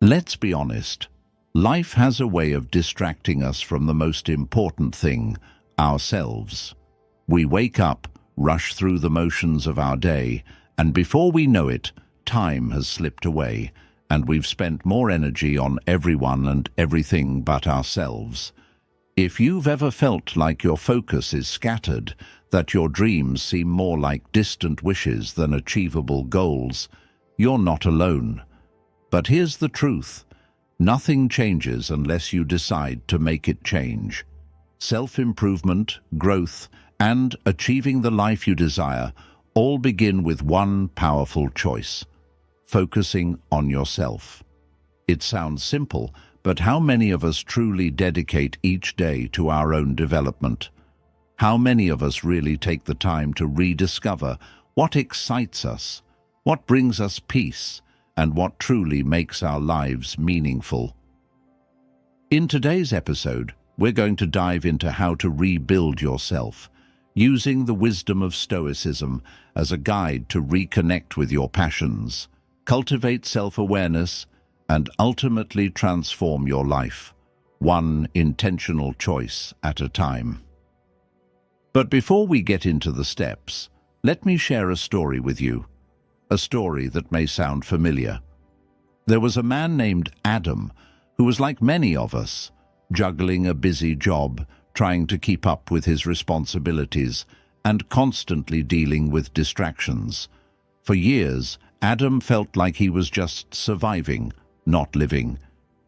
Let's be honest. Life has a way of distracting us from the most important thing, ourselves. We wake up, rush through the motions of our day, and before we know it, time has slipped away, and we've spent more energy on everyone and everything but ourselves. If you've ever felt like your focus is scattered, that your dreams seem more like distant wishes than achievable goals, you're not alone. But here's the truth. Nothing changes unless you decide to make it change. Self-improvement, growth, and achieving the life you desire all begin with one powerful choice: focusing on yourself. It sounds simple, but how many of us truly dedicate each day to our own development? How many of us really take the time to rediscover what excites us, what brings us peace, and what truly makes our lives meaningful? In today's episode, we're going to dive into how to rebuild yourself, using the wisdom of Stoicism as a guide to reconnect with your passions, cultivate self-awareness, and ultimately transform your life, one intentional choice at a time. But before we get into the steps, let me share a story with you, a story that may sound familiar. There was a man named Adam who was like many of us, juggling a busy job, trying to keep up with his responsibilities, and constantly dealing with distractions. For years, Adam felt like he was just surviving, not living.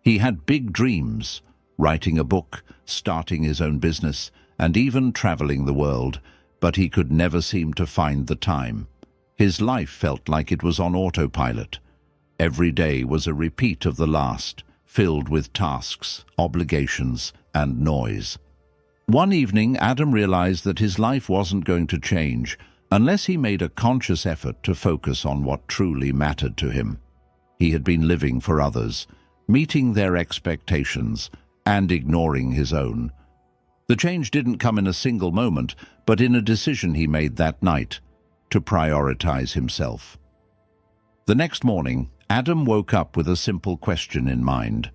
He had big dreams, writing a book, starting his own business, and even traveling the world, but he could never seem to find the time. His life felt like it was on autopilot. Every day was a repeat of the last, filled with tasks, obligations, and noise. One evening, Adam realized that his life wasn't going to change unless he made a conscious effort to focus on what truly mattered to him. He had been living for others, meeting their expectations, and ignoring his own. The change didn't come in a single moment, but in a decision he made that night, to prioritize himself. The next morning, Adam woke up with a simple question in mind.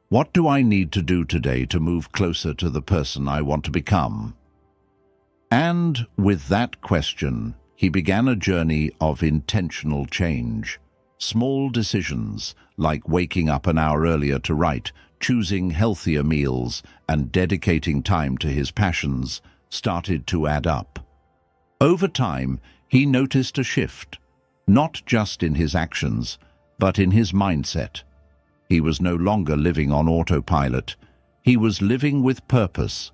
What do I need to do today to move closer to the person I want to become? And with that question, he began a journey of intentional change. Small decisions, like waking up an hour earlier to write, choosing healthier meals, and dedicating time to his passions, started to add up. Over time, he noticed a shift, not just in his actions, but in his mindset. He was no longer living on autopilot. He was living with purpose.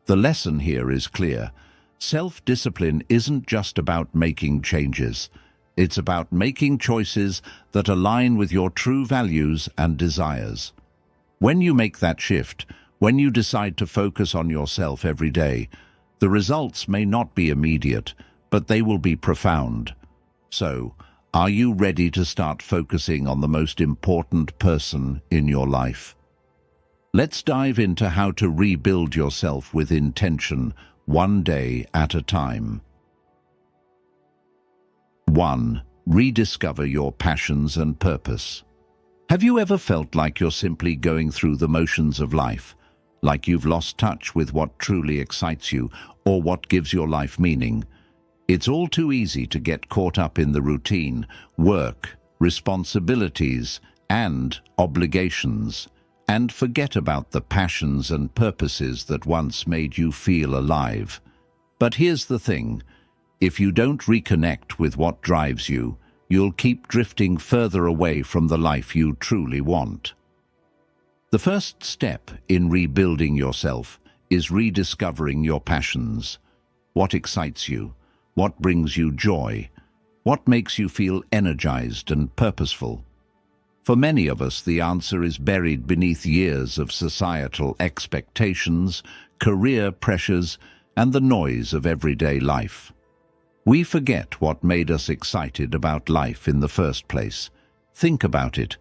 The lesson here is clear. Self-discipline isn't just about making changes. It's about making choices that align with your true values and desires. When you make that shift, when you decide to focus on yourself every day, the results may not be immediate, but they will be profound. So, are you ready to start focusing on the most important person in your life? Let's dive into how to rebuild yourself with intention, one day at a time. 1. Rediscover your passions and purpose. Have you ever felt like you're simply going through the motions of life, like you've lost touch with what truly excites you or what gives your life meaning? It's all too easy to get caught up in the routine, work, responsibilities, and obligations, and forget about the passions and purposes that once made you feel alive. But here's the thing. If you don't reconnect with what drives you, you'll keep drifting further away from the life you truly want. The first step in rebuilding yourself is rediscovering your passions. What excites you? What brings you joy? What makes you feel energized and purposeful? For many of us, the answer is buried beneath years of societal expectations, career pressures, and the noise of everyday life. We forget what made us excited about life in the first place. Think about it.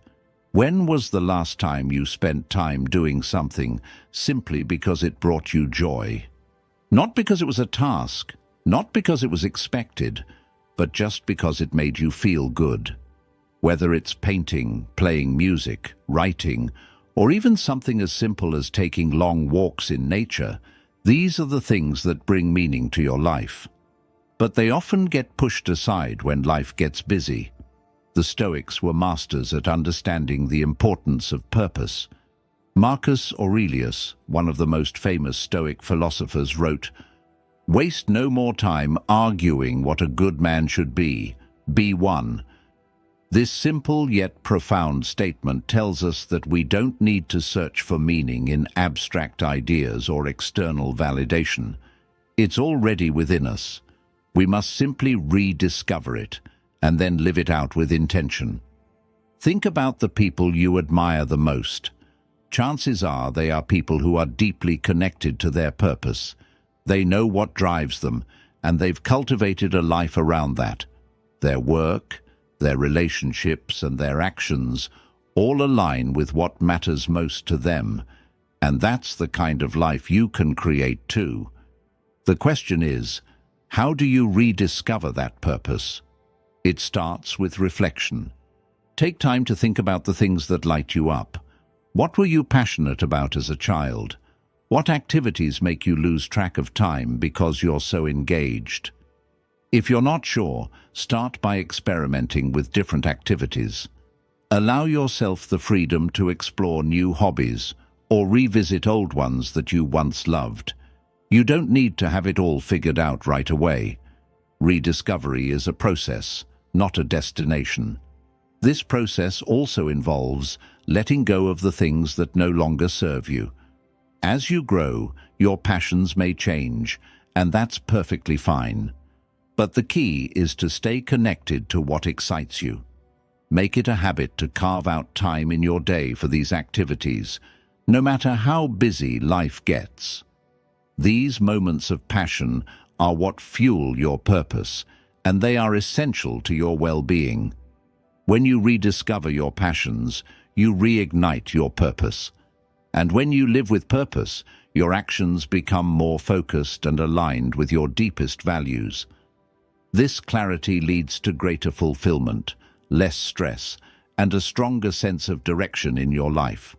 When was the last time you spent time doing something simply because it brought you joy? Not because it was a task, not because it was expected, but just because it made you feel good. Whether it's painting, playing music, writing, or even something as simple as taking long walks in nature, these are the things that bring meaning to your life. But they often get pushed aside when life gets busy. The Stoics were masters at understanding the importance of purpose. Marcus Aurelius, one of the most famous Stoic philosophers, wrote, "Waste no more time arguing what a good man should be one." This simple yet profound statement tells us that we don't need to search for meaning in abstract ideas or external validation. It's already within us. We must simply rediscover it and then live it out with intention. Think about the people you admire the most. Chances are they are people who are deeply connected to their purpose. They know what drives them, and they've cultivated a life around that. Their work, their relationships, and their actions all align with what matters most to them, and that's the kind of life you can create too. The question is, how do you rediscover that purpose? It starts with reflection. Take time to think about the things that light you up. What were you passionate about as a child? What activities make you lose track of time because you're so engaged? If you're not sure, start by experimenting with different activities. Allow yourself the freedom to explore new hobbies or revisit old ones that you once loved. You don't need to have it all figured out right away. Rediscovery is a process, not a destination. This process also involves letting go of the things that no longer serve you. As you grow, your passions may change, and that's perfectly fine. But the key is to stay connected to what excites you. Make it a habit to carve out time in your day for these activities, no matter how busy life gets. These moments of passion are what fuel your purpose, and they are essential to your well-being. When you rediscover your passions, you reignite your purpose. And when you live with purpose, your actions become more focused and aligned with your deepest values. This clarity leads to greater fulfillment, less stress, and a stronger sense of direction in your life.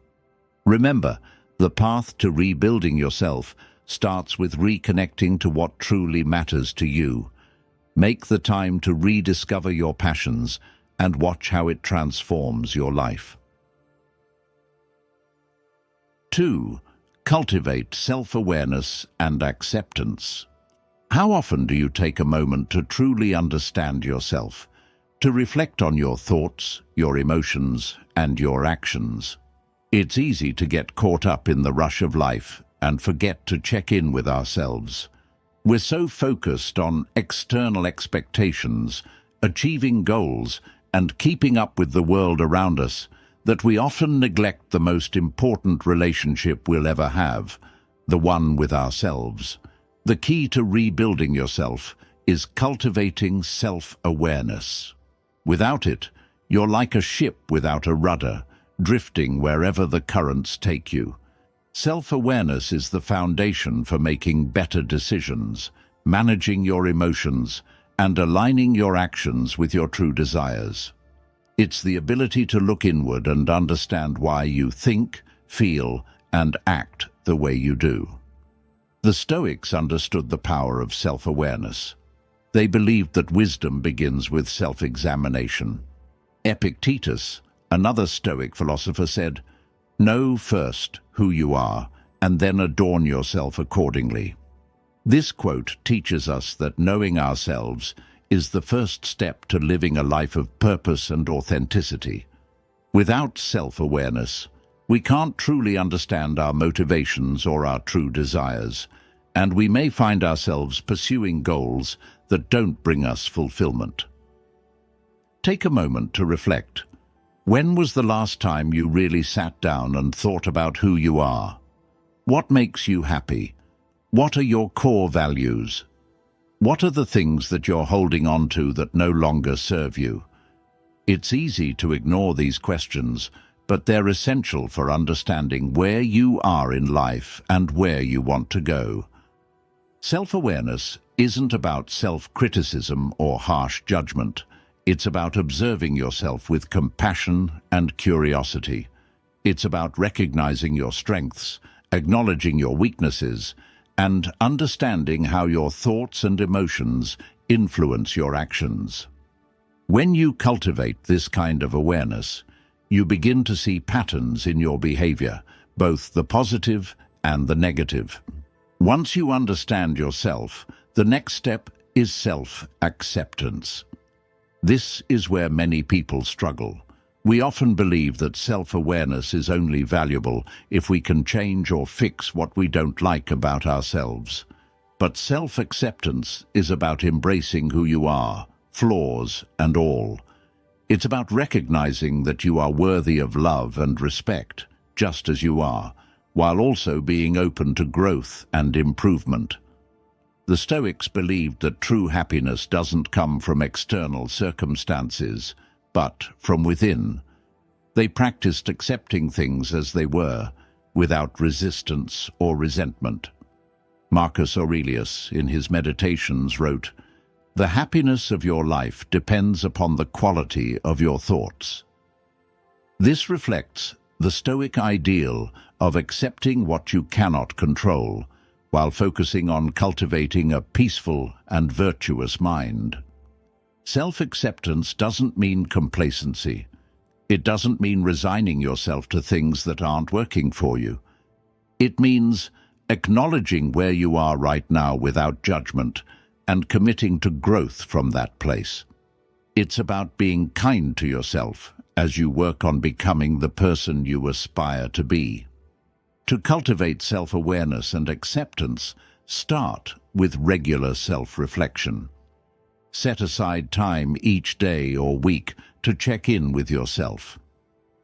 Remember, the path to rebuilding yourself starts with reconnecting to what truly matters to you. Make the time to rediscover your passions and watch how it transforms your life. 2. Cultivate self-awareness and acceptance. How often do you take a moment to truly understand yourself, to reflect on your thoughts, your emotions, and your actions? It's easy to get caught up in the rush of life and forget to check in with ourselves. We're so focused on external expectations, achieving goals, and keeping up with the world around us that we often neglect the most important relationship we'll ever have, the one with ourselves. The key to rebuilding yourself is cultivating self-awareness. Without it, you're like a ship without a rudder, drifting wherever the currents take you. Self-awareness is the foundation for making better decisions, managing your emotions, and aligning your actions with your true desires. It's the ability to look inward and understand why you think, feel, and act the way you do. The Stoics understood the power of self-awareness. They believed that wisdom begins with self-examination. Epictetus, another Stoic philosopher, said, "Know first who you are, and then adorn yourself accordingly." This quote teaches us that knowing ourselves is the first step to living a life of purpose and authenticity. Without self-awareness, we can't truly understand our motivations or our true desires, and we may find ourselves pursuing goals that don't bring us fulfillment. Take a moment to reflect. When was the last time you really sat down and thought about who you are? What makes you happy? What are your core values? What are the things that you're holding on to that no longer serve you? It's easy to ignore these questions, but they're essential for understanding where you are in life and where you want to go. Self-awareness isn't about self-criticism or harsh judgment. It's about observing yourself with compassion and curiosity. It's about recognizing your strengths, acknowledging your weaknesses, and understanding how your thoughts and emotions influence your actions. When you cultivate this kind of awareness, you begin to see patterns in your behavior, both the positive and the negative. Once you understand yourself, the next step is self-acceptance. This is where many people struggle. We often believe that self-awareness is only valuable if we can change or fix what we don't like about ourselves. But self-acceptance is about embracing who you are, flaws and all. It's about recognizing that you are worthy of love and respect, just as you are, while also being open to growth and improvement. The Stoics believed that true happiness doesn't come from external circumstances, but from within. They practiced accepting things as they were, without resistance or resentment. Marcus Aurelius, in his Meditations, wrote, "The happiness of your life depends upon the quality of your thoughts." This reflects the Stoic ideal of accepting what you cannot control, while focusing on cultivating a peaceful and virtuous mind. Self-acceptance doesn't mean complacency. It doesn't mean resigning yourself to things that aren't working for you. It means acknowledging where you are right now without judgment and committing to growth from that place. It's about being kind to yourself as you work on becoming the person you aspire to be. To cultivate self-awareness and acceptance, start with regular self-reflection. Set aside time each day or week to check in with yourself.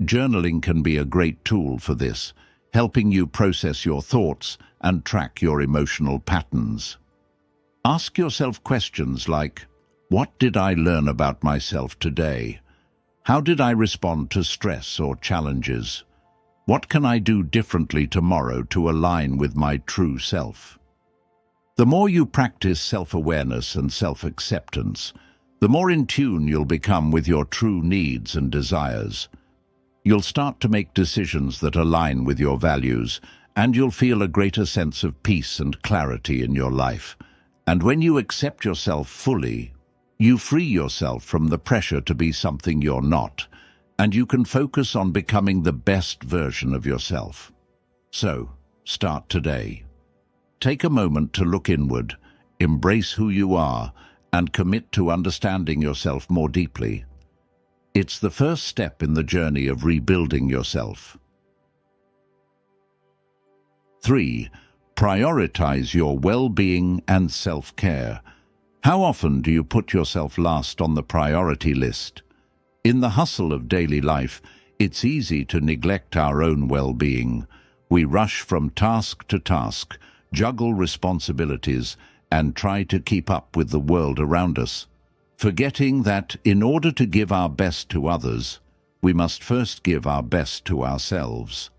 Journaling can be a great tool for this, helping you process your thoughts and track your emotional patterns. Ask yourself questions like, what did I learn about myself today? How did I respond to stress or challenges? What can I do differently tomorrow to align with my true self? The more you practice self-awareness and self-acceptance, the more in tune you'll become with your true needs and desires. You'll start to make decisions that align with your values, and you'll feel a greater sense of peace and clarity in your life. And when you accept yourself fully, you free yourself from the pressure to be something you're not, and you can focus on becoming the best version of yourself. So, start today. Take a moment to look inward, embrace who you are, and commit to understanding yourself more deeply. It's the first step in the journey of rebuilding yourself. 3. Prioritize your well-being and self-care. How often do you put yourself last on the priority list? In the hustle of daily life, it's easy to neglect our own well-being. We rush from task to task, juggle responsibilities, and try to keep up with the world around us, forgetting that in order to give our best to others, we must first give our best to ourselves.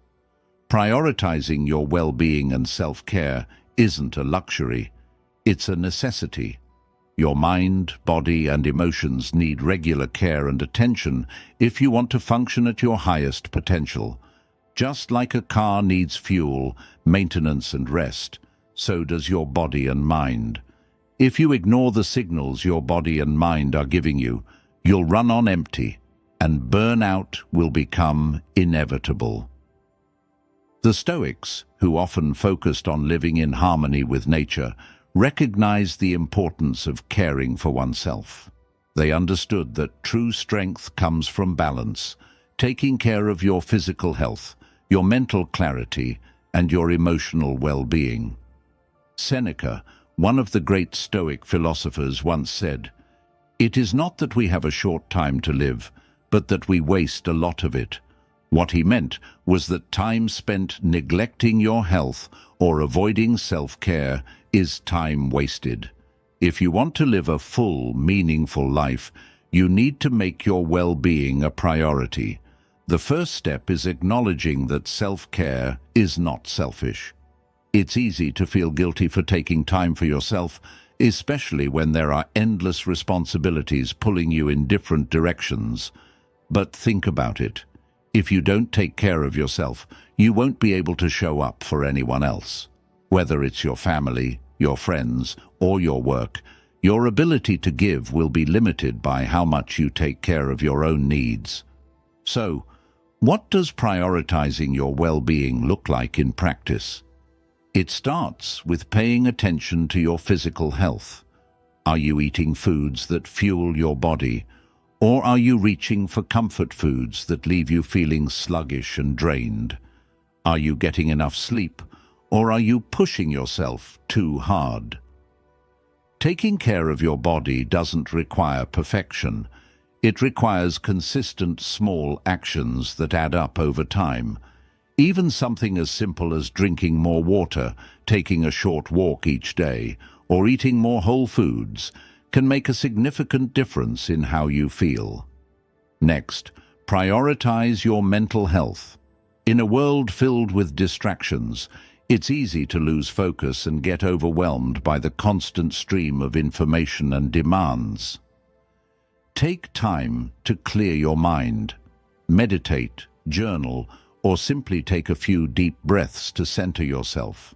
Prioritizing your well-being and self-care isn't a luxury, it's a necessity. Your mind, body, and emotions need regular care and attention if you want to function at your highest potential. Just like a car needs fuel, maintenance, and rest, so does your body and mind. If you ignore the signals your body and mind are giving you, you'll run on empty, and burnout will become inevitable. The Stoics, who often focused on living in harmony with nature, recognized the importance of caring for oneself. They understood that true strength comes from balance, taking care of your physical health, your mental clarity, and your emotional well-being. Seneca, one of the great Stoic philosophers, once said, "It is not that we have a short time to live, but that we waste a lot of it." What he meant was that time spent neglecting your health or avoiding self-care is time wasted. If you want to live a full, meaningful life, you need to make your well-being a priority. The first step is acknowledging that self-care is not selfish. It's easy to feel guilty for taking time for yourself, especially when there are endless responsibilities pulling you in different directions. But think about it. If you don't take care of yourself, you won't be able to show up for anyone else. Whether it's your family, your friends, or your work, your ability to give will be limited by how much you take care of your own needs. So, what does prioritizing your well-being look like in practice? It starts with paying attention to your physical health. Are you eating foods that fuel your body, or are you reaching for comfort foods that leave you feeling sluggish and drained? Are you getting enough sleep, or are you pushing yourself too hard? Taking care of your body doesn't require perfection. It requires consistent small actions that add up over time. Even something as simple as drinking more water, taking a short walk each day, or eating more whole foods can make a significant difference in how you feel. Next, prioritize your mental health. In a world filled with distractions, it's easy to lose focus and get overwhelmed by the constant stream of information and demands. Take time to clear your mind. Meditate, journal, or simply take a few deep breaths to center yourself.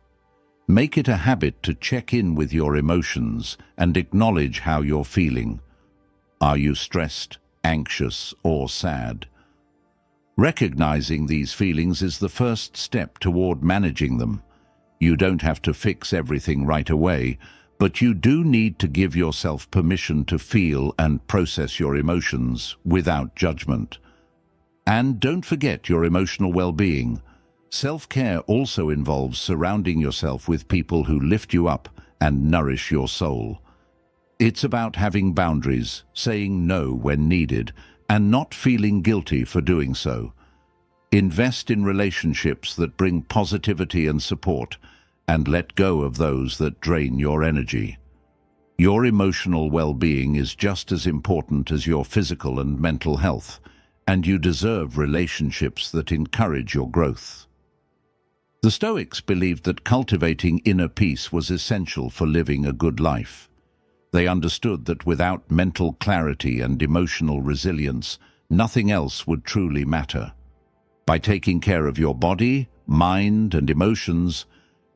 Make it a habit to check in with your emotions and acknowledge how you're feeling. Are you stressed, anxious, or sad? Recognizing these feelings is the first step toward managing them. You don't have to fix everything right away, but you do need to give yourself permission to feel and process your emotions without judgment. And don't forget your emotional well-being. Self-care also involves surrounding yourself with people who lift you up and nourish your soul. It's about having boundaries, saying no when needed, and not feeling guilty for doing so. Invest in relationships that bring positivity and support, and let go of those that drain your energy. Your emotional well-being is just as important as your physical and mental health, and you deserve relationships that encourage your growth. The Stoics believed that cultivating inner peace was essential for living a good life. They understood that without mental clarity and emotional resilience, nothing else would truly matter. By taking care of your body, mind, and emotions,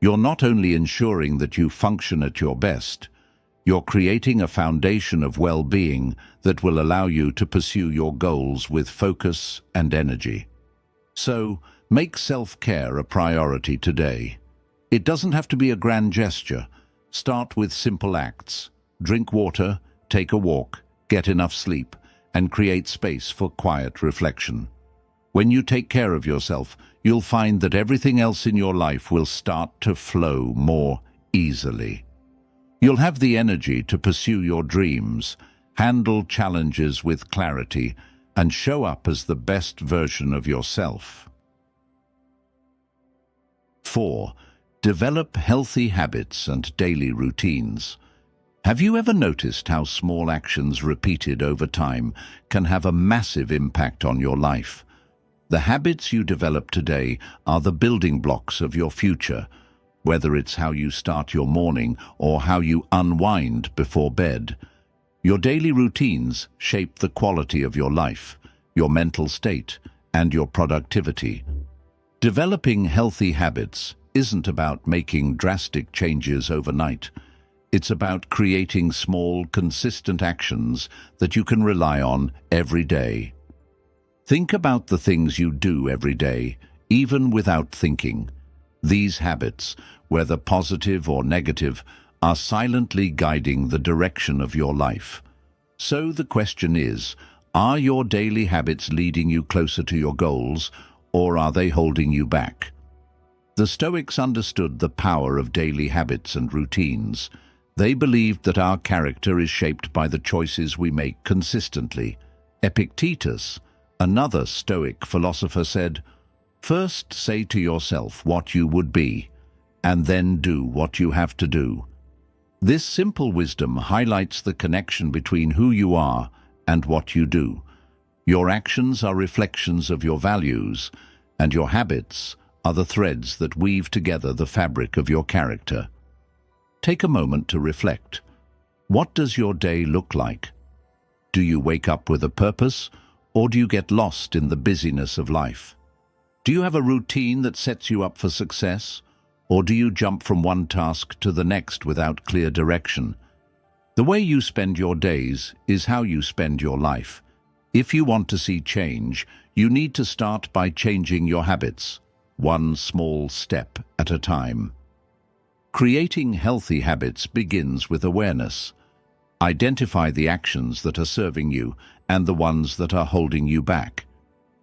you're not only ensuring that you function at your best, you're creating a foundation of well-being that will allow you to pursue your goals with focus and energy. So, make self-care a priority today. It doesn't have to be a grand gesture. Start with simple acts. Drink water, take a walk, get enough sleep, and create space for quiet reflection. When you take care of yourself, you'll find that everything else in your life will start to flow more easily. You'll have the energy to pursue your dreams, handle challenges with clarity, and show up as the best version of yourself. 4. Develop healthy habits and daily routines. Have you ever noticed how small actions repeated over time can have a massive impact on your life? The habits you develop today are the building blocks of your future, whether it's how you start your morning or how you unwind before bed. Your daily routines shape the quality of your life, your mental state, and your productivity. Developing healthy habits isn't about making drastic changes overnight. It's about creating small, consistent actions that you can rely on every day. Think about the things you do every day, even without thinking. These habits, whether positive or negative, are silently guiding the direction of your life. So the question is, are your daily habits leading you closer to your goals, or are they holding you back? The Stoics understood the power of daily habits and routines. They believed that our character is shaped by the choices we make consistently. Epictetus, another Stoic philosopher, said, "First say to yourself what you would be, and then do what you have to do." This simple wisdom highlights the connection between who you are and what you do. Your actions are reflections of your values, and your habits are the threads that weave together the fabric of your character. Take a moment to reflect. What does your day look like? Do you wake up with a purpose, or do you get lost in the busyness of life? Do you have a routine that sets you up for success, or do you jump from one task to the next without clear direction? The way you spend your days is how you spend your life. If you want to see change, you need to start by changing your habits, one small step at a time. Creating healthy habits begins with awareness. Identify the actions that are serving you and the ones that are holding you back.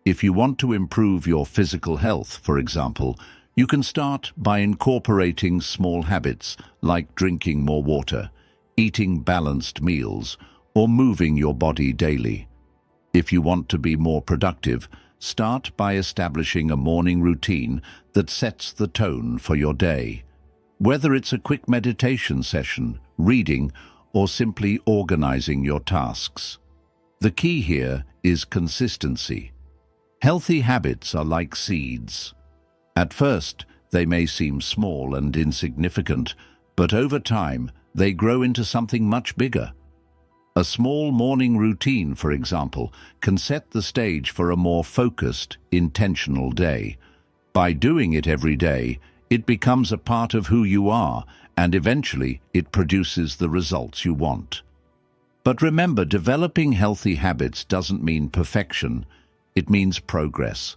If you want to improve your physical health, for example, you can start by incorporating small habits like drinking more water, eating balanced meals, or moving your body daily. If you want to be more productive, start by establishing a morning routine that sets the tone for your day. Whether it's a quick meditation session, reading, or simply organizing your tasks. The key here is consistency. Healthy habits are like seeds. At first, they may seem small and insignificant, but over time, they grow into something much bigger. A small morning routine, for example, can set the stage for a more focused, intentional day. By doing it every day, it becomes a part of who you are, and eventually it produces the results you want. But remember, developing healthy habits doesn't mean perfection. It means progress.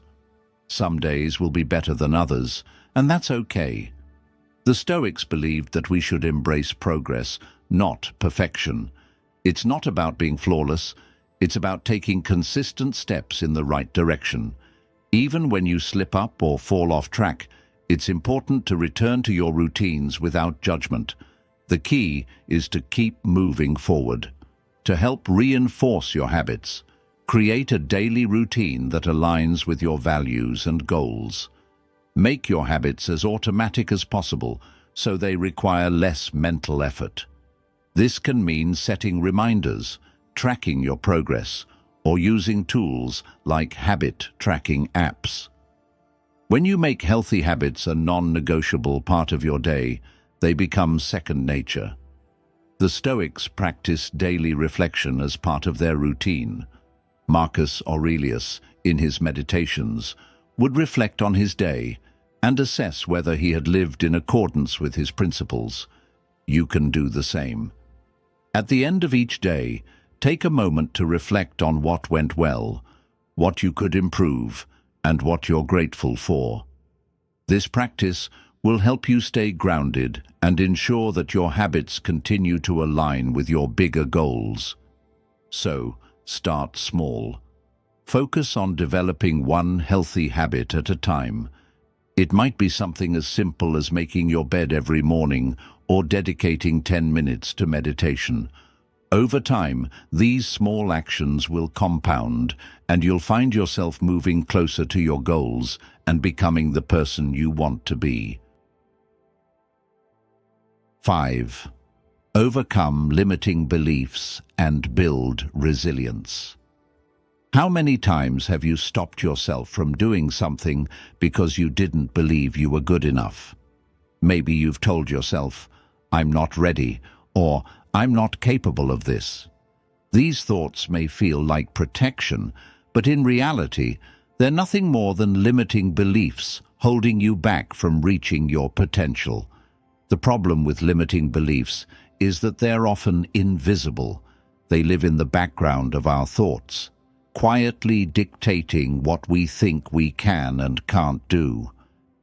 Some days will be better than others, and that's okay. The Stoics believed that we should embrace progress, not perfection. It's not about being flawless, it's about taking consistent steps in the right direction. Even when you slip up or fall off track, it's important to return to your routines without judgment. The key is to keep moving forward. To help reinforce your habits, create a daily routine that aligns with your values and goals. Make your habits as automatic as possible so they require less mental effort. This can mean setting reminders, tracking your progress, or using tools like habit tracking apps. When you make healthy habits a non-negotiable part of your day, they become second nature. The Stoics practiced daily reflection as part of their routine. Marcus Aurelius, in his Meditations, would reflect on his day and assess whether he had lived in accordance with his principles. You can do the same. At the end of each day, take a moment to reflect on what went well, what you could improve, and what you're grateful for. This practice will help you stay grounded and ensure that your habits continue to align with your bigger goals. So, start small. Focus on developing one healthy habit at a time. It might be something as simple as making your bed every morning or dedicating 10 minutes to meditation. Over time, these small actions will compound, and you'll find yourself moving closer to your goals and becoming the person you want to be. 5. Overcome limiting beliefs and build resilience. How many times have you stopped yourself from doing something because you didn't believe you were good enough? Maybe you've told yourself, "I'm not ready," or "I'm not capable of this." These thoughts may feel like protection, but in reality, they're nothing more than limiting beliefs holding you back from reaching your potential. The problem with limiting beliefs is that they're often invisible. They live in the background of our thoughts, quietly dictating what we think we can and can't do.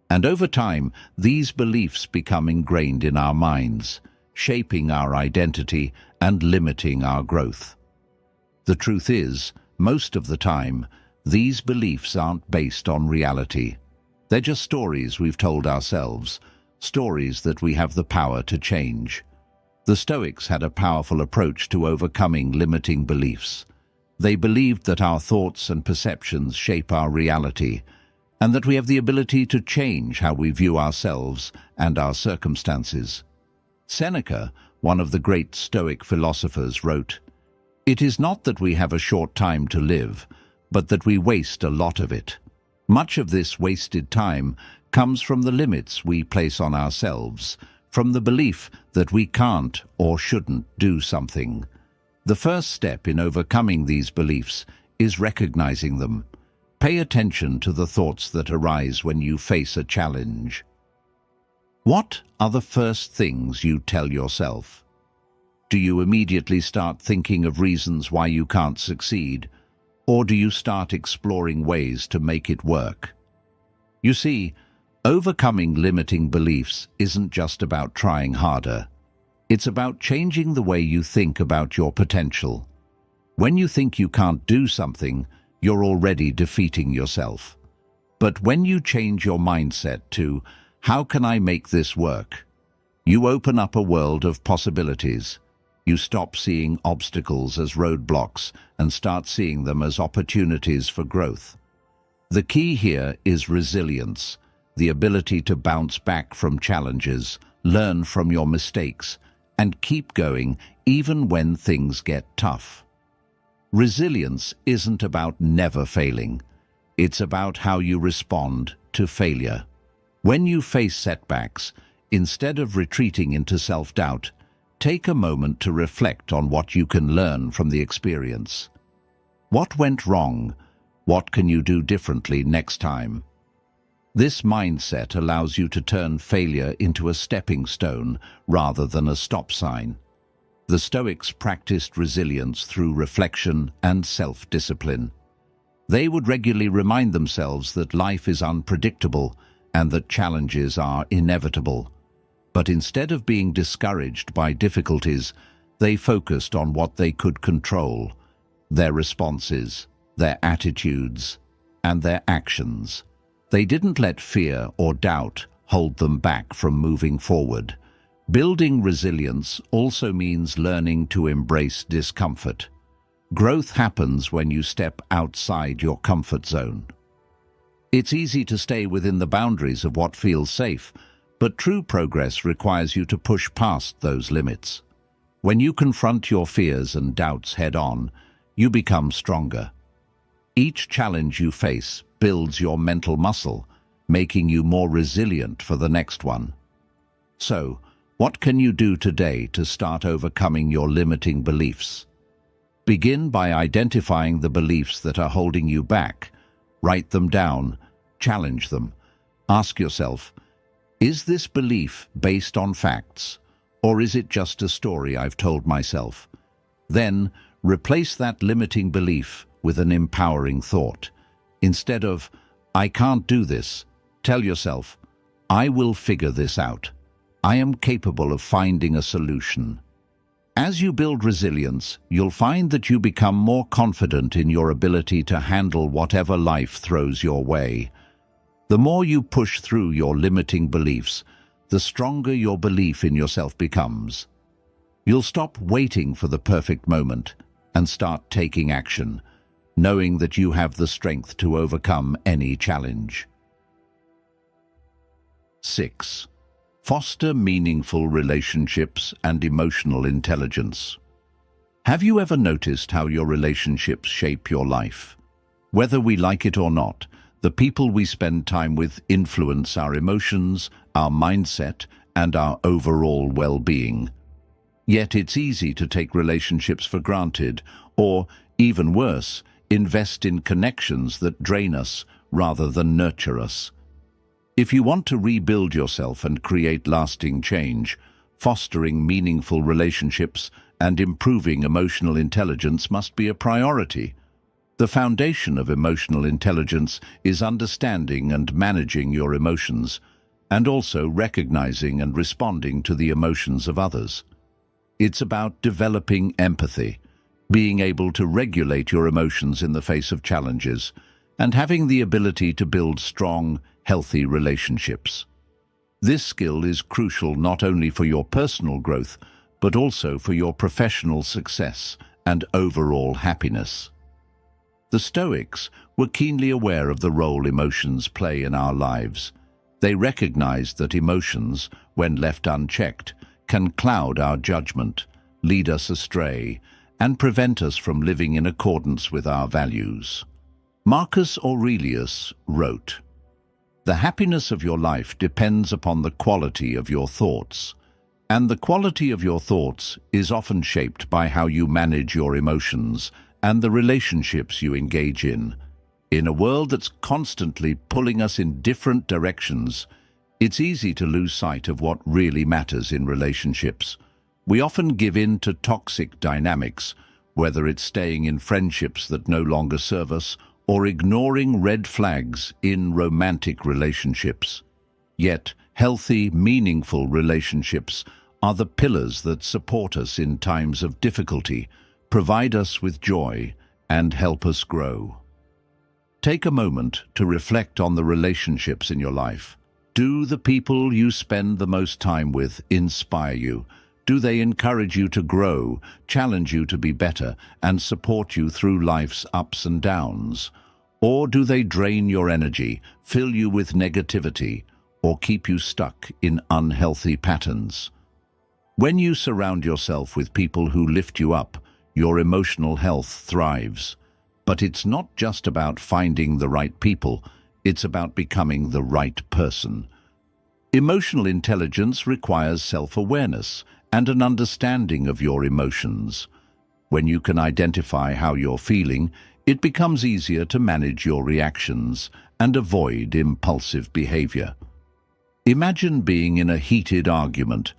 And over time, these beliefs become ingrained in our minds, shaping our identity and limiting our growth. The truth is, most of the time, these beliefs aren't based on reality. They're just stories we've told ourselves, stories that we have the power to change. The Stoics had a powerful approach to overcoming limiting beliefs. They believed that our thoughts and perceptions shape our reality, and that we have the ability to change how we view ourselves and our circumstances. Seneca, one of the great Stoic philosophers, wrote, "It is not that we have a short time to live, but that we waste a lot of it. Much of this wasted time comes from the limits we place on ourselves, from the belief that we can't or shouldn't do something. The first step in overcoming these beliefs is recognizing them. Pay attention to the thoughts that arise when you face a challenge. What are the first things you tell yourself? Do you immediately start thinking of reasons why you can't succeed, or do you start exploring ways to make it work? You see, overcoming limiting beliefs isn't just about trying harder. It's about changing the way you think about your potential. When you think you can't do something, you're already defeating yourself. But when you change your mindset to, "How can I make this work?" you open up a world of possibilities. You stop seeing obstacles as roadblocks and start seeing them as opportunities for growth. The key here is resilience, the ability to bounce back from challenges, learn from your mistakes, and keep going even when things get tough. Resilience isn't about never failing. It's about how you respond to failure. When you face setbacks, instead of retreating into self-doubt, take a moment to reflect on what you can learn from the experience. What went wrong? What can you do differently next time? This mindset allows you to turn failure into a stepping stone rather than a stop sign. The Stoics practiced resilience through reflection and self-discipline. They would regularly remind themselves that life is unpredictable and that challenges are inevitable. But instead of being discouraged by difficulties, they focused on what they could control: their responses, their attitudes, and their actions. They didn't let fear or doubt hold them back from moving forward. Building resilience also means learning to embrace discomfort. Growth happens when you step outside your comfort zone. It's easy to stay within the boundaries of what feels safe, but true progress requires you to push past those limits. When you confront your fears and doubts head-on, you become stronger. Each challenge you face builds your mental muscle, making you more resilient for the next one. So, what can you do today to start overcoming your limiting beliefs? Begin by identifying the beliefs that are holding you back. Write them down, challenge them. Ask yourself, is this belief based on facts, or is it just a story I've told myself? Then, replace that limiting belief with an empowering thought. Instead of, "I can't do this," tell yourself, "I will figure this out. I am capable of finding a solution." As you build resilience, you'll find that you become more confident in your ability to handle whatever life throws your way. The more you push through your limiting beliefs, the stronger your belief in yourself becomes. You'll stop waiting for the perfect moment and start taking action, knowing that you have the strength to overcome any challenge. 6. Foster meaningful relationships and emotional intelligence. Have you ever noticed how your relationships shape your life? Whether we like it or not, the people we spend time with influence our emotions, our mindset, and our overall well-being. Yet it's easy to take relationships for granted, or, even worse, invest in connections that drain us rather than nurture us. If you want to rebuild yourself and create lasting change, fostering meaningful relationships and improving emotional intelligence must be a priority. The foundation of emotional intelligence is understanding and managing your emotions, and also recognizing and responding to the emotions of others. It's about developing empathy, being able to regulate your emotions in the face of challenges, and having the ability to build strong, healthy relationships. This skill is crucial not only for your personal growth, but also for your professional success and overall happiness. The Stoics were keenly aware of the role emotions play in our lives. They recognized that emotions, when left unchecked, can cloud our judgment, lead us astray, and prevent us from living in accordance with our values. Marcus Aurelius wrote, "The happiness of your life depends upon the quality of your thoughts. And the quality of your thoughts is often shaped by how you manage your emotions and the relationships you engage in. In a world that's constantly pulling us in different directions, it's easy to lose sight of what really matters in relationships. We often give in to toxic dynamics, whether it's staying in friendships that no longer serve us or ignoring red flags in romantic relationships. Yet, healthy, meaningful relationships are the pillars that support us in times of difficulty, provide us with joy, and help us grow. Take a moment to reflect on the relationships in your life. Do the people you spend the most time with inspire you? Do they encourage you to grow, challenge you to be better, and support you through life's ups and downs? Or do they drain your energy, fill you with negativity, or keep you stuck in unhealthy patterns? When you surround yourself with people who lift you up, your emotional health thrives. But it's not just about finding the right people, it's about becoming the right person. Emotional intelligence requires self-awareness and an understanding of your emotions. When you can identify how you're feeling, it becomes easier to manage your reactions and avoid impulsive behavior. Imagine being in a heated argument,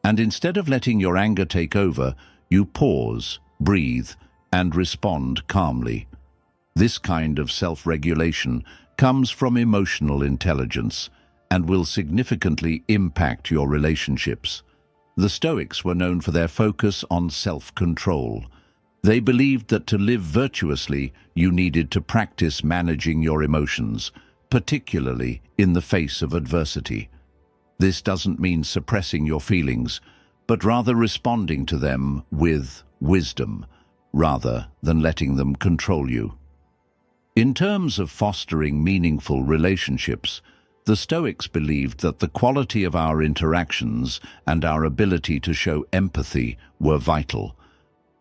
and instead of letting your anger take over, you pause, breathe, and respond calmly. This kind of self-regulation comes from emotional intelligence and will significantly impact your relationships. The Stoics were known for their focus on self-control. They believed that to live virtuously, you needed to practice managing your emotions, particularly in the face of adversity. This doesn't mean suppressing your feelings, but rather responding to them with wisdom, rather than letting them control you. In terms of fostering meaningful relationships, the Stoics believed that the quality of our interactions and our ability to show empathy were vital.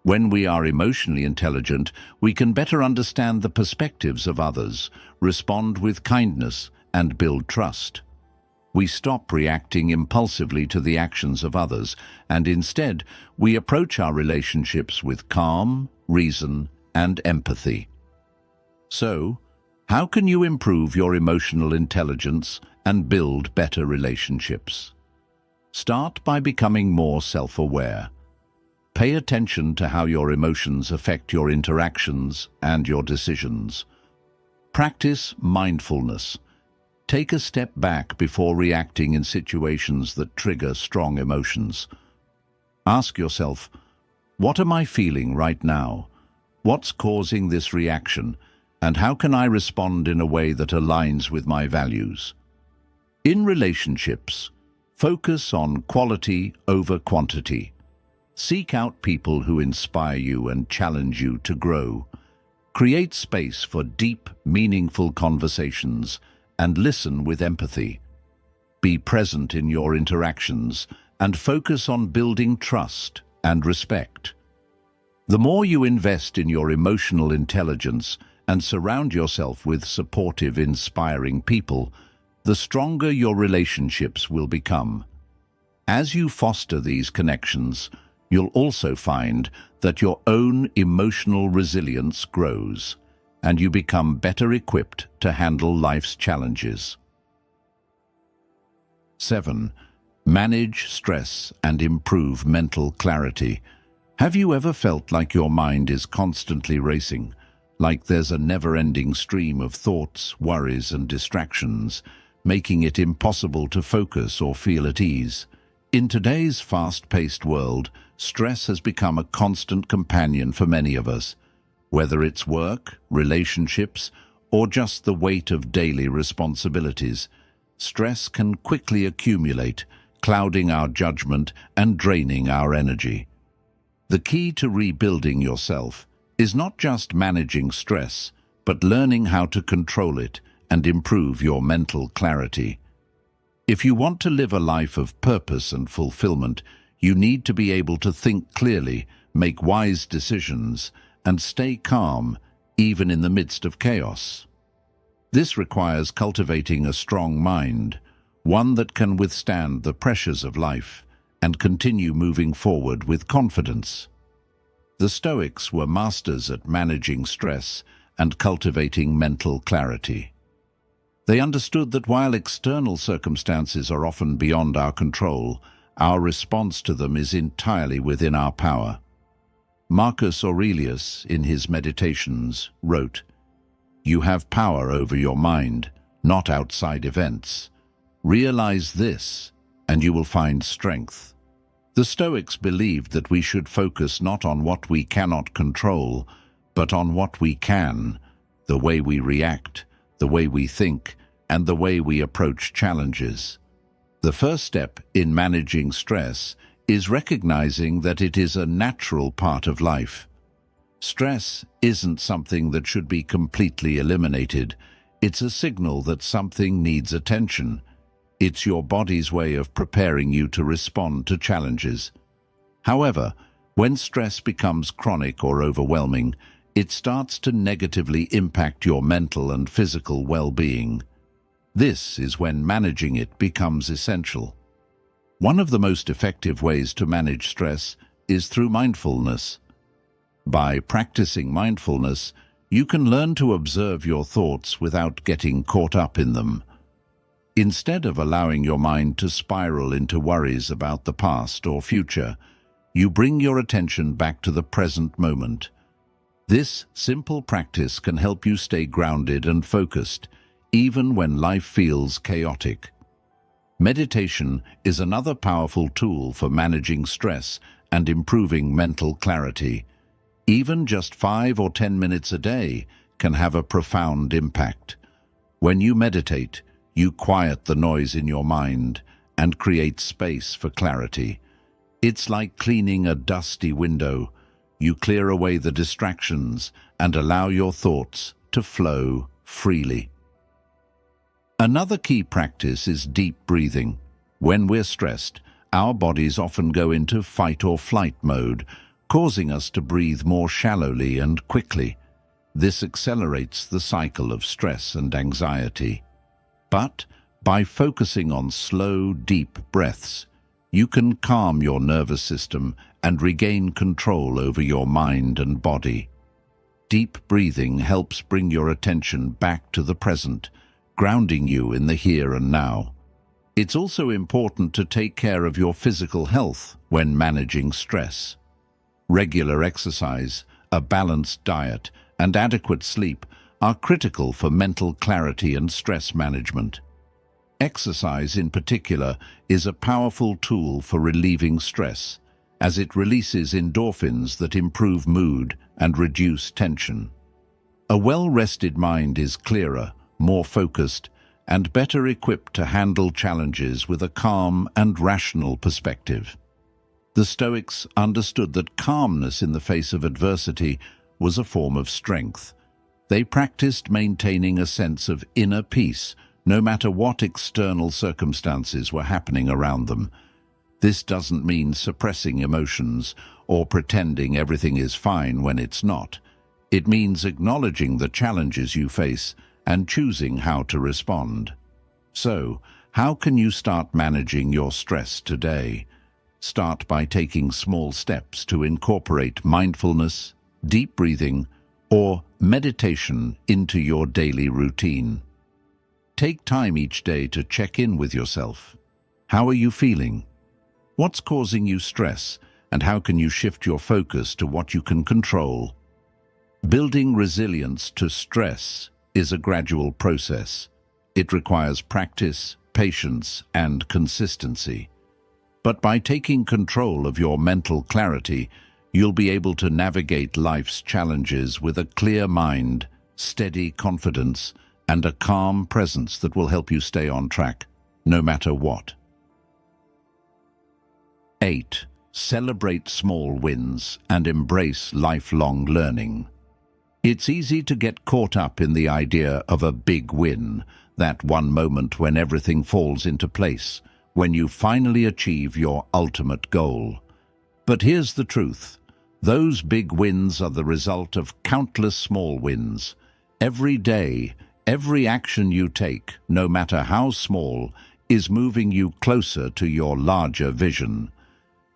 When we are emotionally intelligent, we can better understand the perspectives of others, respond with kindness, and build trust. We stop reacting impulsively to the actions of others, and instead, we approach our relationships with calm, reason, and empathy. So, how can you improve your emotional intelligence and build better relationships? Start by becoming more self-aware. Pay attention to how your emotions affect your interactions and your decisions. Practice mindfulness. Take a step back before reacting in situations that trigger strong emotions. Ask yourself, what am I feeling right now? What's causing this reaction? And how can I respond in a way that aligns with my values? In relationships, focus on quality over quantity. Seek out people who inspire you and challenge you to grow. Create space for deep, meaningful conversations and listen with empathy. Be present in your interactions and focus on building trust and respect. The more you invest in your emotional intelligence and surround yourself with supportive, inspiring people, the stronger your relationships will become. As you foster these connections, you'll also find that your own emotional resilience grows, and you become better equipped to handle life's challenges. 7. Manage stress and improve mental clarity. Have you ever felt like your mind is constantly racing? Like there's a never-ending stream of thoughts, worries, and distractions, making it impossible to focus or feel at ease? In today's fast-paced world, stress has become a constant companion for many of us. Whether it's work, relationships, or just the weight of daily responsibilities, stress can quickly accumulate, clouding our judgment and draining our energy. The key to rebuilding yourself is not just managing stress, but learning how to control it and improve your mental clarity. If you want to live a life of purpose and fulfillment, you need to be able to think clearly, make wise decisions, and stay calm, even in the midst of chaos. This requires cultivating a strong mind, one that can withstand the pressures of life and continue moving forward with confidence. The Stoics were masters at managing stress and cultivating mental clarity. They understood that while external circumstances are often beyond our control, our response to them is entirely within our power. Marcus Aurelius, in his Meditations, wrote, "You have power over your mind, not outside events. Realize this, and you will find strength." The Stoics believed that we should focus not on what we cannot control, but on what we can, the way we react, the way we think, and the way we approach challenges. The first step in managing stress is recognizing that it is a natural part of life. Stress isn't something that should be completely eliminated. It's a signal that something needs attention. It's your body's way of preparing you to respond to challenges. However, when stress becomes chronic or overwhelming, it starts to negatively impact your mental and physical well-being. This is when managing it becomes essential. One of the most effective ways to manage stress is through mindfulness. By practicing mindfulness, you can learn to observe your thoughts without getting caught up in them. Instead of allowing your mind to spiral into worries about the past or future, you bring your attention back to the present moment. This simple practice can help you stay grounded and focused, even when life feels chaotic. Meditation is another powerful tool for managing stress and improving mental clarity. Even just 5 or 10 minutes a day can have a profound impact. When you meditate, you quiet the noise in your mind and create space for clarity. It's like cleaning a dusty window. You clear away the distractions and allow your thoughts to flow freely. Another key practice is deep breathing. When we're stressed, our bodies often go into fight or flight mode, causing us to breathe more shallowly and quickly. This accelerates the cycle of stress and anxiety. But by focusing on slow, deep breaths, you can calm your nervous system and regain control over your mind and body. Deep breathing helps bring your attention back to the present, grounding you in the here and now. It's also important to take care of your physical health when managing stress. Regular exercise, a balanced diet, and adequate sleep are critical for mental clarity and stress management. Exercise, in particular, is a powerful tool for relieving stress, as it releases endorphins that improve mood and reduce tension. A well-rested mind is clearer, more focused, and better equipped to handle challenges with a calm and rational perspective. The Stoics understood that calmness in the face of adversity was a form of strength. They practiced maintaining a sense of inner peace, no matter what external circumstances were happening around them. This doesn't mean suppressing emotions or pretending everything is fine when it's not. It means acknowledging the challenges you face and choosing how to respond. So, how can you start managing your stress today? Start by taking small steps to incorporate mindfulness, deep breathing, or meditation into your daily routine. Take time each day to check in with yourself. How are you feeling? What's causing you stress, and how can you shift your focus to what you can control? Building resilience to stress is a gradual process. It requires practice, patience, and consistency. But by taking control of your mental clarity, you'll be able to navigate life's challenges with a clear mind, steady confidence, and a calm presence that will help you stay on track, no matter what. 8. Celebrate small wins and embrace lifelong learning. It's easy to get caught up in the idea of a big win, that one moment when everything falls into place, when you finally achieve your ultimate goal. But here's the truth. Those big wins are the result of countless small wins. Every day, every action you take, no matter how small, is moving you closer to your larger vision.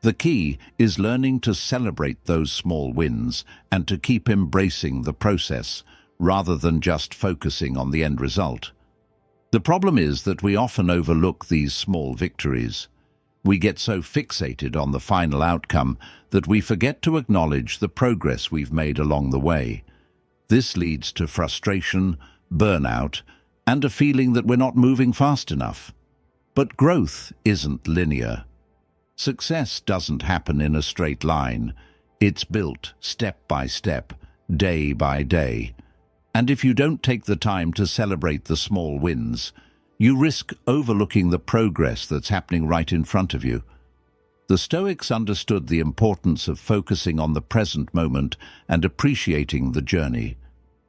The key is learning to celebrate those small wins and to keep embracing the process rather than just focusing on the end result. The problem is that we often overlook these small victories. We get so fixated on the final outcome that we forget to acknowledge the progress we've made along the way. This leads to frustration, burnout, and a feeling that we're not moving fast enough. But growth isn't linear. Success doesn't happen in a straight line. It's built step by step, day by day. And if you don't take the time to celebrate the small wins, you risk overlooking the progress that's happening right in front of you. The Stoics understood the importance of focusing on the present moment and appreciating the journey.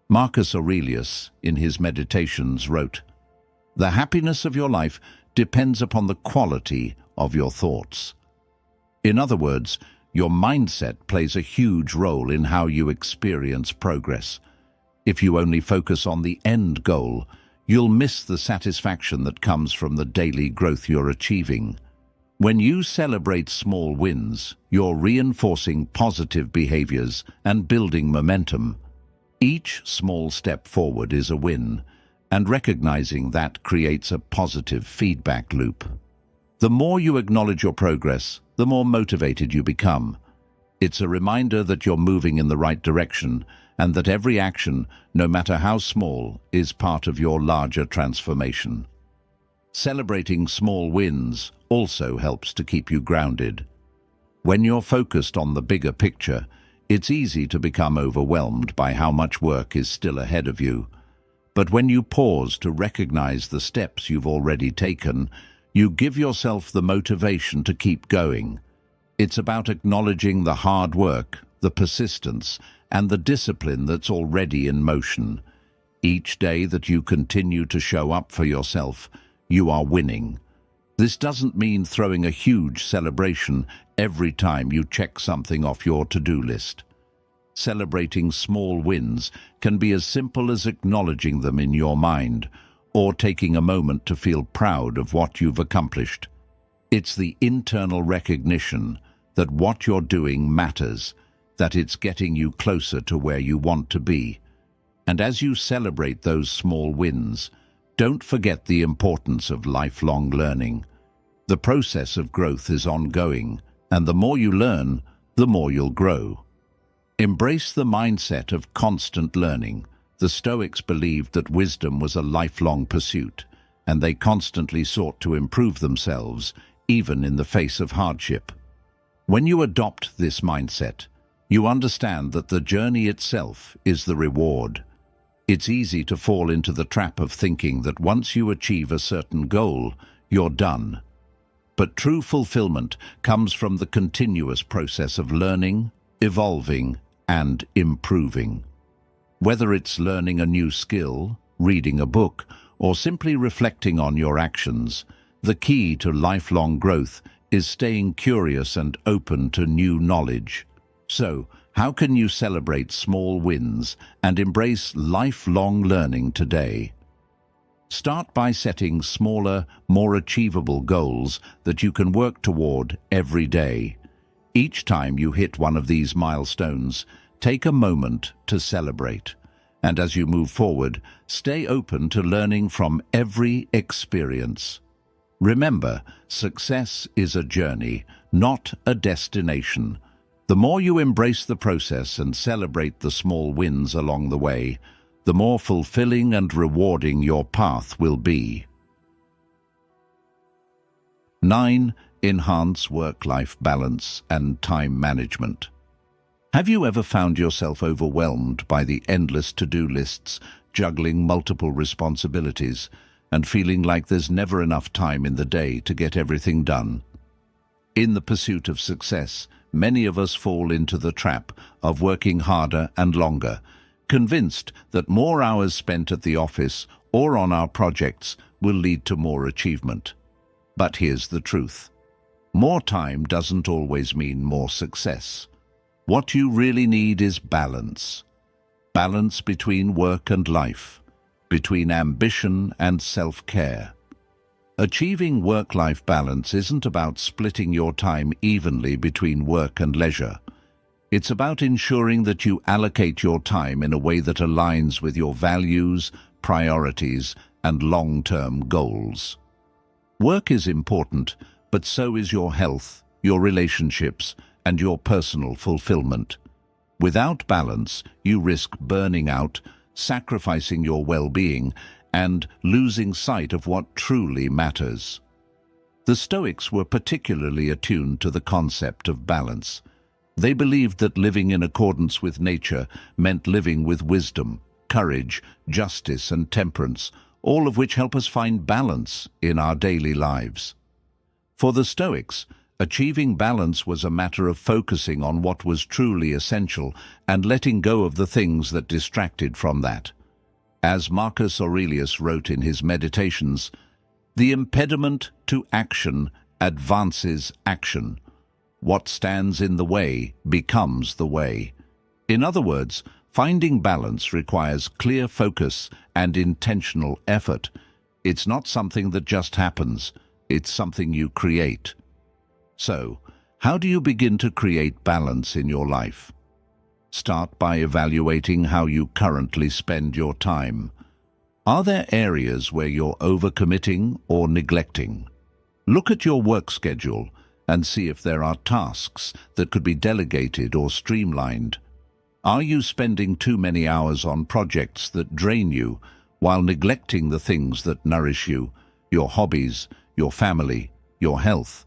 Marcus Aurelius, in his Meditations, wrote, "The happiness of your life depends upon the quality of your thoughts." In other words, your mindset plays a huge role in how you experience progress. If you only focus on the end goal, you'll miss the satisfaction that comes from the daily growth you're achieving. When you celebrate small wins, you're reinforcing positive behaviors and building momentum. Each small step forward is a win, and recognizing that creates a positive feedback loop. The more you acknowledge your progress, the more motivated you become. It's a reminder that you're moving in the right direction and that every action, no matter how small, is part of your larger transformation. Celebrating small wins also helps to keep you grounded. When you're focused on the bigger picture, it's easy to become overwhelmed by how much work is still ahead of you. But when you pause to recognize the steps you've already taken, you give yourself the motivation to keep going. It's about acknowledging the hard work, the persistence, and the discipline that's already in motion. Each day that you continue to show up for yourself, you are winning. This doesn't mean throwing a huge celebration every time you check something off your to-do list. Celebrating small wins can be as simple as acknowledging them in your mind, or taking a moment to feel proud of what you've accomplished. It's the internal recognition that what you're doing matters, that it's getting you closer to where you want to be. And as you celebrate those small wins, don't forget the importance of lifelong learning. The process of growth is ongoing, and the more you learn, the more you'll grow. Embrace the mindset of constant learning. The Stoics believed that wisdom was a lifelong pursuit, and they constantly sought to improve themselves, even in the face of hardship. When you adopt this mindset, you understand that the journey itself is the reward. It's easy to fall into the trap of thinking that once you achieve a certain goal, you're done. But true fulfillment comes from the continuous process of learning, evolving, and improving. Whether it's learning a new skill, reading a book, or simply reflecting on your actions, the key to lifelong growth is staying curious and open to new knowledge. So, how can you celebrate small wins and embrace lifelong learning today? Start by setting smaller, more achievable goals that you can work toward every day. Each time you hit one of these milestones, take a moment to celebrate. And as you move forward, stay open to learning from every experience. Remember, success is a journey, not a destination. The more you embrace the process and celebrate the small wins along the way, the more fulfilling and rewarding your path will be. 9. Enhance work-life balance and time management. Have you ever found yourself overwhelmed by the endless to-do lists, juggling multiple responsibilities, and feeling like there's never enough time in the day to get everything done? In the pursuit of success, many of us fall into the trap of working harder and longer, convinced that more hours spent at the office or on our projects will lead to more achievement. But here's the truth. More time doesn't always mean more success. What you really need is balance. Balance between work and life, between ambition and self-care. Achieving work-life balance isn't about splitting your time evenly between work and leisure. It's about ensuring that you allocate your time in a way that aligns with your values, priorities, and long-term goals. Work is important, but so is your health, your relationships, and your personal fulfillment. Without balance, you risk burning out, sacrificing your well-being, and losing sight of what truly matters. The Stoics were particularly attuned to the concept of balance. They believed that living in accordance with nature meant living with wisdom, courage, justice, and temperance, all of which help us find balance in our daily lives. For the Stoics, achieving balance was a matter of focusing on what was truly essential and letting go of the things that distracted from that. As Marcus Aurelius wrote in his Meditations, "The impediment to action advances action. What stands in the way becomes the way." In other words, finding balance requires clear focus and intentional effort. It's not something that just happens, it's something you create. So, how do you begin to create balance in your life? Start by evaluating how you currently spend your time. Are there areas where you're overcommitting or neglecting? Look at your work schedule and see if there are tasks that could be delegated or streamlined. Are you spending too many hours on projects that drain you while neglecting the things that nourish you, your hobbies, your family, your health?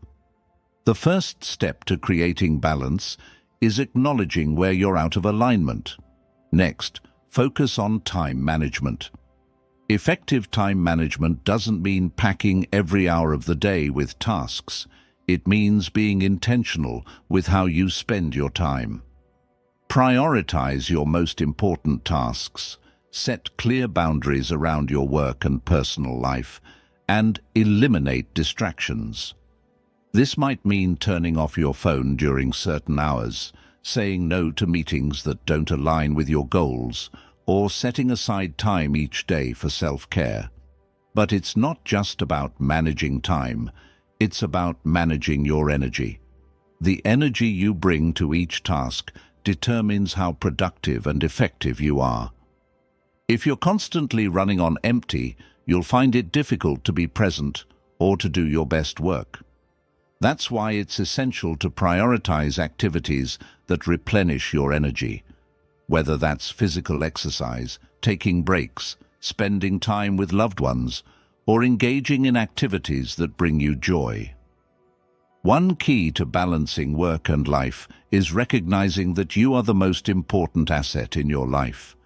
The first step to creating balance is acknowledging where you're out of alignment. Next, focus on time management. Effective time management doesn't mean packing every hour of the day with tasks. It means being intentional with how you spend your time. Prioritize your most important tasks, set clear boundaries around your work and personal life, and eliminate distractions. This might mean turning off your phone during certain hours, saying no to meetings that don't align with your goals, or setting aside time each day for self-care. But it's not just about managing time, it's about managing your energy. The energy you bring to each task determines how productive and effective you are. If you're constantly running on empty, you'll find it difficult to be present or to do your best work. That's why it's essential to prioritize activities that replenish your energy, whether that's physical exercise, taking breaks, spending time with loved ones, or engaging in activities that bring you joy. One key to balancing work and life is recognizing that you are the most important asset in your life.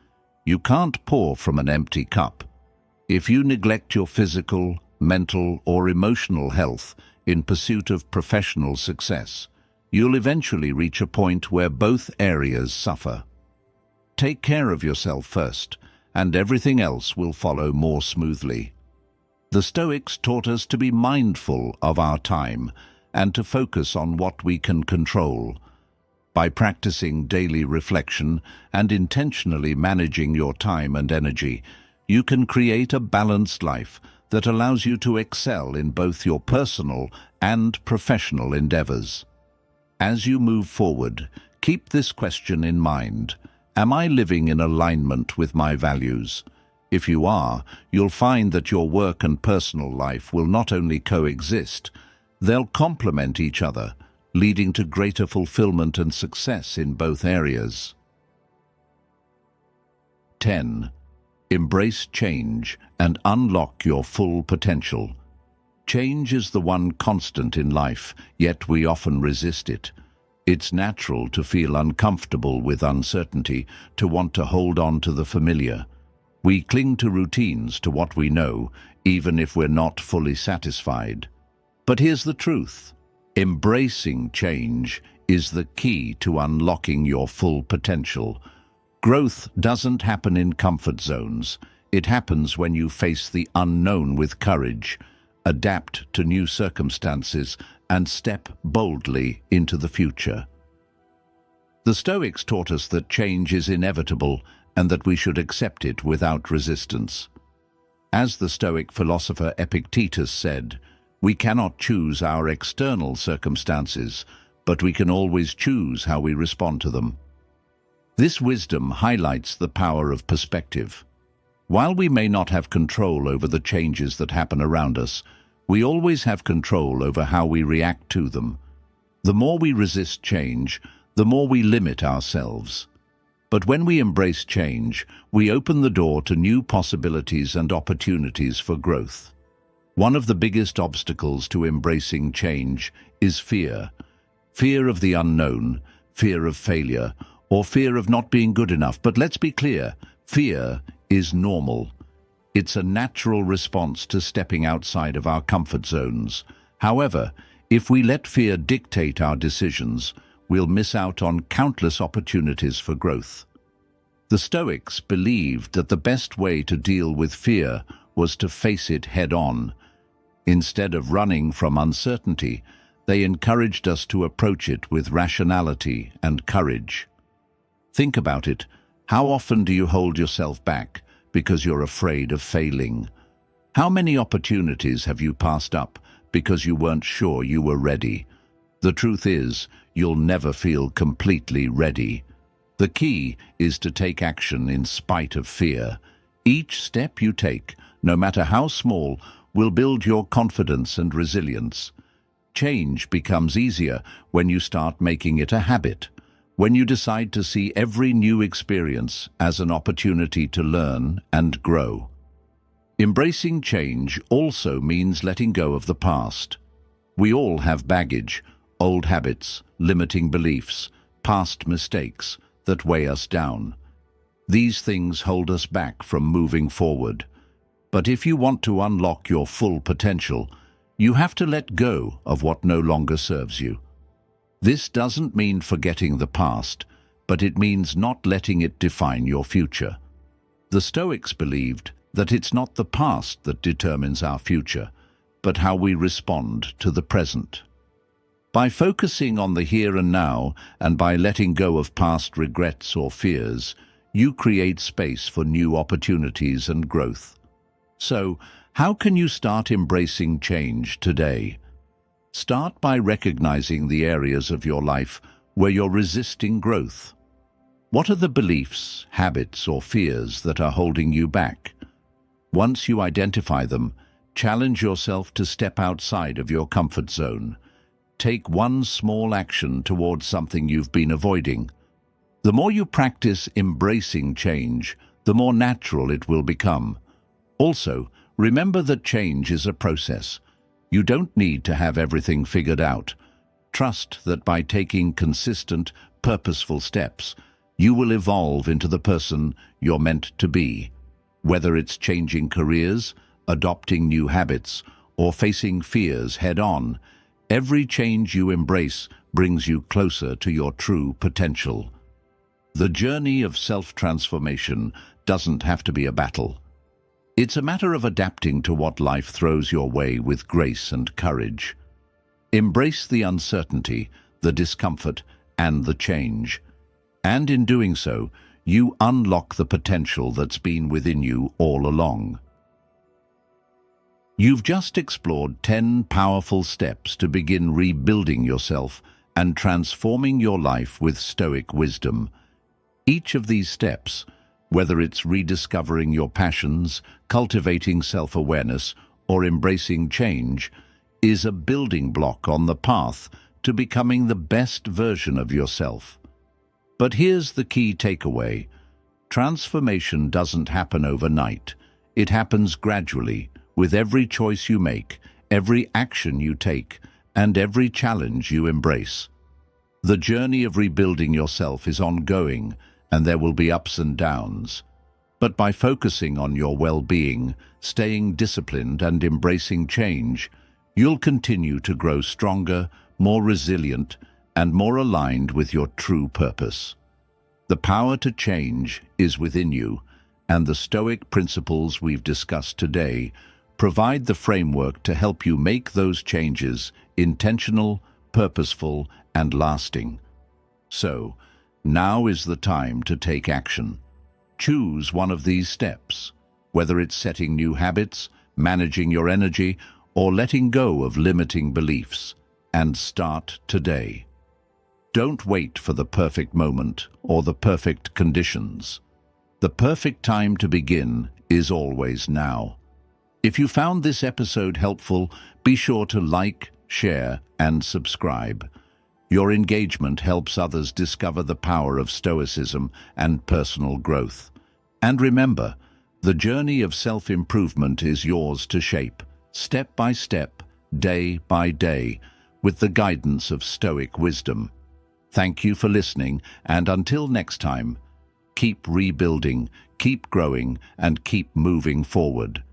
You can't pour from an empty cup. If you neglect your physical, mental, or emotional health in pursuit of professional success, you'll eventually reach a point where both areas suffer. Take care of yourself first, and everything else will follow more smoothly. The Stoics taught us to be mindful of our time and to focus on what we can control. By practicing daily reflection and intentionally managing your time and energy, you can create a balanced life that allows you to excel in both your personal and professional endeavors. As you move forward, keep this question in mind. Am I living in alignment with my values? If you are, you'll find that your work and personal life will not only coexist, they'll complement each other, leading to greater fulfillment and success in both areas. 10. Embrace change and unlock your full potential. Change is the one constant in life, yet we often resist it. It's natural to feel uncomfortable with uncertainty, to want to hold on to the familiar. We cling to routines, to what we know, even if we're not fully satisfied. But here's the truth. Embracing change is the key to unlocking your full potential. Growth doesn't happen in comfort zones. It happens when you face the unknown with courage, adapt to new circumstances, and step boldly into the future. The Stoics taught us that change is inevitable and that we should accept it without resistance. As the Stoic philosopher Epictetus said, we cannot choose our external circumstances, but we can always choose how we respond to them. This wisdom highlights the power of perspective. While we may not have control over the changes that happen around us, we always have control over how we react to them. The more we resist change, the more we limit ourselves. But when we embrace change, we open the door to new possibilities and opportunities for growth. One of the biggest obstacles to embracing change is fear. Fear of the unknown, fear of failure, or fear of not being good enough. But let's be clear, fear is normal. It's a natural response to stepping outside of our comfort zones. However, if we let fear dictate our decisions, we'll miss out on countless opportunities for growth. The Stoics believed that the best way to deal with fear was to face it head-on. Instead of running from uncertainty, they encouraged us to approach it with rationality and courage. Think about it. How often do you hold yourself back because you're afraid of failing? How many opportunities have you passed up because you weren't sure you were ready? The truth is, you'll never feel completely ready. The key is to take action in spite of fear. Each step you take, no matter how small, will build your confidence and resilience. Change becomes easier when you start making it a habit, when you decide to see every new experience as an opportunity to learn and grow. Embracing change also means letting go of the past. We all have baggage, old habits, limiting beliefs, past mistakes that weigh us down. These things hold us back from moving forward. But if you want to unlock your full potential, you have to let go of what no longer serves you. This doesn't mean forgetting the past, but it means not letting it define your future. The Stoics believed that it's not the past that determines our future, but how we respond to the present. By focusing on the here and now, and by letting go of past regrets or fears, you create space for new opportunities and growth. So, how can you start embracing change today? Start by recognizing the areas of your life where you're resisting growth. What are the beliefs, habits, or fears that are holding you back? Once you identify them, challenge yourself to step outside of your comfort zone. Take one small action towards something you've been avoiding. The more you practice embracing change, the more natural it will become. Also, remember that change is a process. You don't need to have everything figured out. Trust that by taking consistent, purposeful steps, you will evolve into the person you're meant to be. Whether it's changing careers, adopting new habits, or facing fears head-on, every change you embrace brings you closer to your true potential. The journey of self-transformation doesn't have to be a battle. It's a matter of adapting to what life throws your way with grace and courage. Embrace the uncertainty, the discomfort, and the change. And in doing so, you unlock the potential that's been within you all along. You've just explored 10 powerful steps to begin rebuilding yourself and transforming your life with Stoic wisdom. Each of these steps, whether it's rediscovering your passions, cultivating self-awareness, or embracing change, is a building block on the path to becoming the best version of yourself. But here's the key takeaway. Transformation doesn't happen overnight. It happens gradually, with every choice you make, every action you take, and every challenge you embrace. The journey of rebuilding yourself is ongoing, and there will be ups and downs. But by focusing on your well-being, staying disciplined, and embracing change, you'll continue to grow stronger, more resilient, and more aligned with your true purpose. The power to change is within you, and the Stoic principles we've discussed today provide the framework to help you make those changes intentional, purposeful, and lasting. So, now is the time to take action. Choose one of these steps. whether it's setting new habits, managing your energy, or letting go of limiting beliefs. And start today. Don't wait for the perfect moment or the perfect conditions. The perfect time to begin is always now. If you found this episode helpful, be sure to like, share, and subscribe. Your engagement helps others discover the power of Stoicism and personal growth. And remember, the journey of self-improvement is yours to shape, step by step, day by day, with the guidance of Stoic wisdom. Thank you for listening, and until next time, keep rebuilding, keep growing, and keep moving forward.